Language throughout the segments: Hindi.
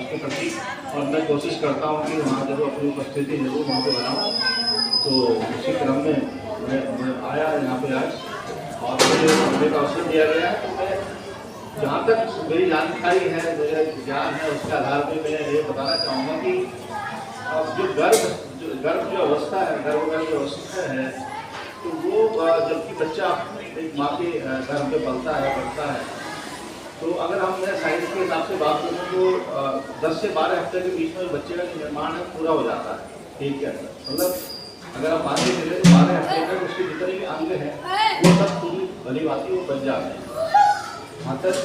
के प्रति, और मैं कोशिश करता हूँ कि वहाँ जब अपनी उपस्थिति जरूर वहाँ पर बनाऊँ। तो उसी क्रम में मैं आया यहाँ पे आज, और मुझे बोलने का अवसर दिया गया है। तो मैं जहाँ तक मेरी जानकारी है, मेरा ज्ञान है, उसके आधार पर मैं ये बताना चाहूँगा कि जो गर्भ जो अवस्था है, गर्भ जो अवस्था है, तो वो जबकि बच्चा एक माँ के गर्भ में पलता है, बढ़ता है, तो अगर हम साइंस के हिसाब से बात करें तो 10 से 12 हफ्ते के बीच में बच्चे का जो निर्माण है पूरा हो जाता है पेट के अंदर। मतलब अगर आप मान के चले तो 12 हफ्ते तक उसके जितने भी अंग हैं वो सब पूरी भली बात वो बन जाते हैं।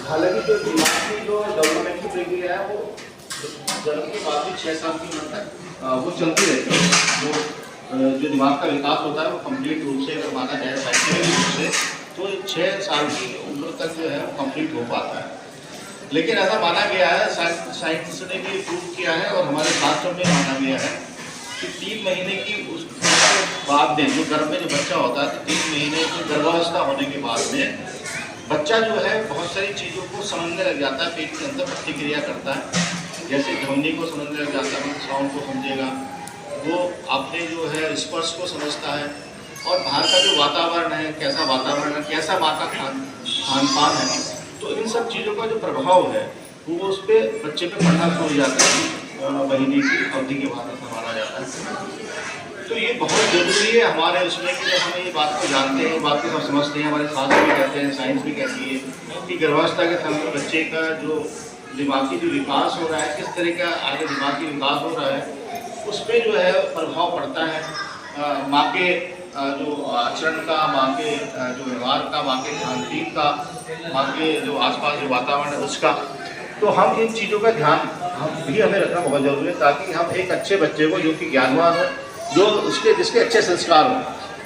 हालांकि जो दिमाग की जो डेवलपमेंट की प्रक्रिया है वो जन्म के बाद भी 6 साल की उम्र तक वो चलती रहती है। जो दिमाग का विकास होता है वो कंप्लीट रूप से अगर माना जाए साइंटिफिक रूप से तो 6 साल की उम्र तक जो है वो कंप्लीट हो पाता है। लेकिन ऐसा माना गया है, साइंस ने भी प्रूव किया है और हमारे शास्त्रों में माना गया है कि 3 महीने की उसके बाद में जो गर्भ में जो बच्चा होता है, 3 महीने की गर्भावस्था होने के बाद में बच्चा जो है बहुत सारी चीज़ों को समझने लग जाता है, पेट के अंदर प्रतिक्रिया करता है। जैसे ध्वनि को समझने लग जाता है, साउंड को समझेगा, वो अपने जो है स्पर्श को समझता है, और बाहर का जो वातावरण है, कैसा वातावरण है, कैसा माँ का खान पान है, तो इन सब चीज़ों का जो प्रभाव है वो उस पर बच्चे पे पड़ना शुरू हो जाता है। महीने की अवधि के बाद ऐसा माना जाता है। तो ये बहुत ज़रूरी है हमारे उसमें कि जब हम ये बात को जानते हैं, बात को सब समझते हैं, हमारे शास्त्र भी कहते हैं, साइंस भी कहती है कि गर्भावस्था के समय में बच्चे का जो दिमागी जो विकास हो रहा है, किस तरह का आगे दिमागी विकास हो रहा है, उस पर जो है प्रभाव पड़ता है। माँ के जो आचरण का, माँ के जो व्यवहार का, माँ के खान-पीन का, माँ के जो आसपास जो वातावरण है उसका। तो हम इन चीज़ों का ध्यान हमें रखना बहुत जरूरी है, ताकि हम एक अच्छे बच्चे को जो कि ज्ञानवान हो, जो जिसके अच्छे संस्कार हों।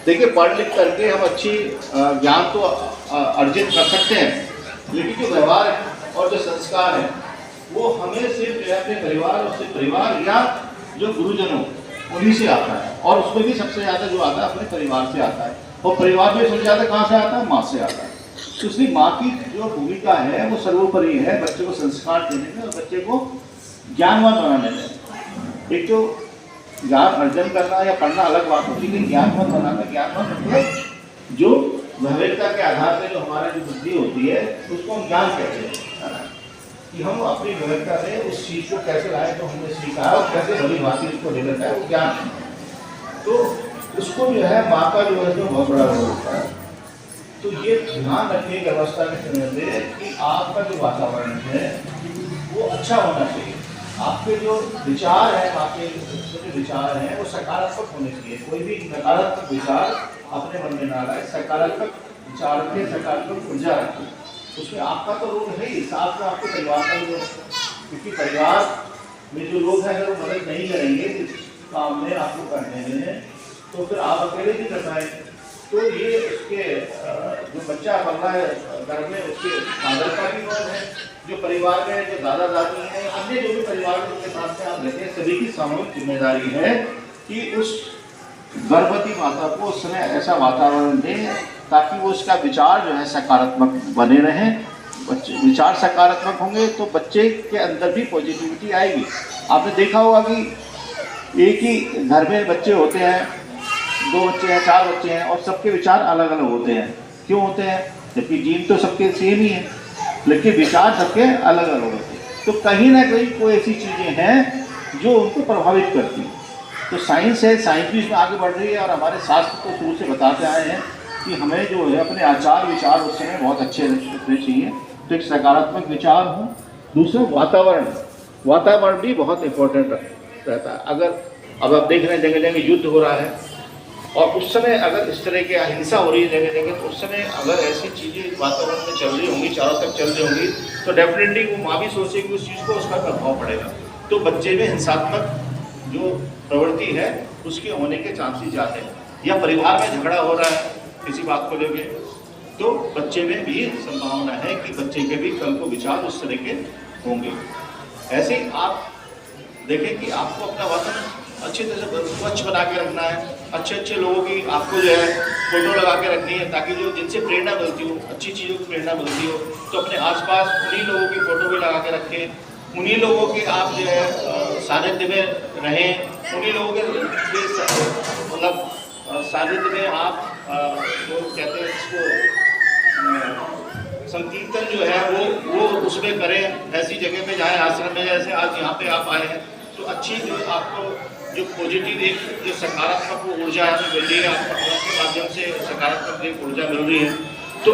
देखिए, पढ़ लिख करके हम अच्छी ज्ञान तो अर्जित कर सकते हैं, लेकिन जो व्यवहार है और जो संस्कार है वो हमें सिर्फ अपने परिवार और सिर्फ परिवार या जो गुरुजनों उन्हीं से आता है, और उसमें भी सबसे ज़्यादा जो आता है अपने परिवार से आता है, और परिवार में सबसे ज़्यादा कहाँ से आता है? माँ से आता है। तो इसलिए माँ की जो भूमिका है वो सर्वोपरि है बच्चे को संस्कार देने में और बच्चे को ज्ञानवान बनाने में। एक तो ज्ञान अर्जन करना या पढ़ना अलग बात होती है, लेकिन ज्ञानवान बनाना, ज्ञानवान मतलब जो गंभीरता के आधार पर जो हमारा जो बुद्धि होती है उसको हम ज्ञान कहते हैं, कि हम अपनी व्यवस्था से उस चीज़ को कैसे लाए जो हमने सीखा है और कैसे भली भांति उसको ले लेता है, वो ज्ञान है। तो उसको जो है माँ का जो है तो बहुत बड़ा रोल होता है। तो ये ध्यान रखिए व्यवस्था के समय पे कि आपका जो वातावरण है वो अच्छा होना चाहिए। आपके जो विचार है, आपके जो विचार हैं वो सकारात्मक होने चाहिए। कोई भी नकारात्मक विचार अपने मन में ना लाए, सकारात्मक विचार के सकारात्मक ऊर्जा रखिए। उसमें आपका तो रोल है ही, साथ में आपके परिवार का भी रोल, क्योंकि परिवार में जो लोग हैं अगर वो मदद नहीं करेंगे इस काम में आपको करने में, तो फिर आप अकेले भी कर पाए। तो ये उसके जो बच्चा पल रहा है घर में, उसके फादर का भी रोल है, जो परिवार में जो दादा दादी हैं, अन्य जो भी परिवार में उनके साथ में आप रहते हैं, सभी की सामूहिक जिम्मेदारी है कि उस गर्भवती माता को उस समय ऐसा वातावरण दें ताकि वो उसका विचार जो है सकारात्मक बने रहें। बच्चे विचार सकारात्मक होंगे तो बच्चे के अंदर भी पॉजिटिविटी आएगी। आपने देखा होगा कि एक ही घर में बच्चे होते हैं, 2 बच्चे हैं, 4 बच्चे हैं, और सबके विचार अलग अलग होते हैं। क्यों होते हैं? जबकि जीन तो सबके सेम ही है, लेकिन विचार सबके अलग अलग होते हैं। तो कहीं ना कहीं कोई ऐसी चीज़ें हैं जो उनको प्रभावित करती हैं। तो साइंस है, साइंस भी इसमें आगे बढ़ रही है, और हमारे शास्त्र को शुरू से बताते आए हैं कि हमें जो है अपने आचार विचार उस समय बहुत अच्छे रखने चाहिए। तो एक सकारात्मक विचार हो। दूसरा वातावरण भी बहुत इम्पोर्टेंट रहता है। अगर अब आप देख रहे हैं जगह जगह युद्ध हो रहा है, और उस समय अगर इस तरह की अहिंसा हो रही है जगह जगह, तो उस समय अगर ऐसी चीज़ें वातावरण में चल रही होंगी, चारों तरफ चल रही होंगी, तो डेफिनेटली वो माँ भी सोचेगी उस चीज़ को, उसका प्रभाव पड़ेगा। तो बच्चे में हिंसात्मक जो प्रवृत्ति है उसके होने के चांसेस ज़्यादा हैं। या परिवार में झगड़ा हो रहा है किसी बात को लेके, तो बच्चे में भी संभावना है कि बच्चे के भी कल को विचार उस तरह के होंगे। ऐसे ही आप देखें कि आपको अपना वातावरण अच्छी तरह से स्वच्छ बना के रखना है। अच्छे अच्छे लोगों की आपको जो है फोटो लगा के रखनी है, ताकि जो जिनसे प्रेरणा मिलती हो, अच्छी चीज़ों की प्रेरणा मिलती हो, तो अपने आसपास उन्हीं लोगों की फ़ोटो भी लगा के रखें। उन्हीं लोगों के आप जो है सानिध्य में रहें, उन्हीं लोगों के मतलब सानिध्य में आप जो कहते हैं इसको संकीर्तन जो है वो उसमें करें, ऐसी जगह पे जाएं, आश्रम में जैसे आज यहाँ पे आप आए हैं तो अच्छी जो आपको जो पॉजिटिव एक जो सकारात्मक ऊर्जा है मिल रही है, आपको के माध्यम से सकारात्मक एक ऊर्जा मिल रही है। तो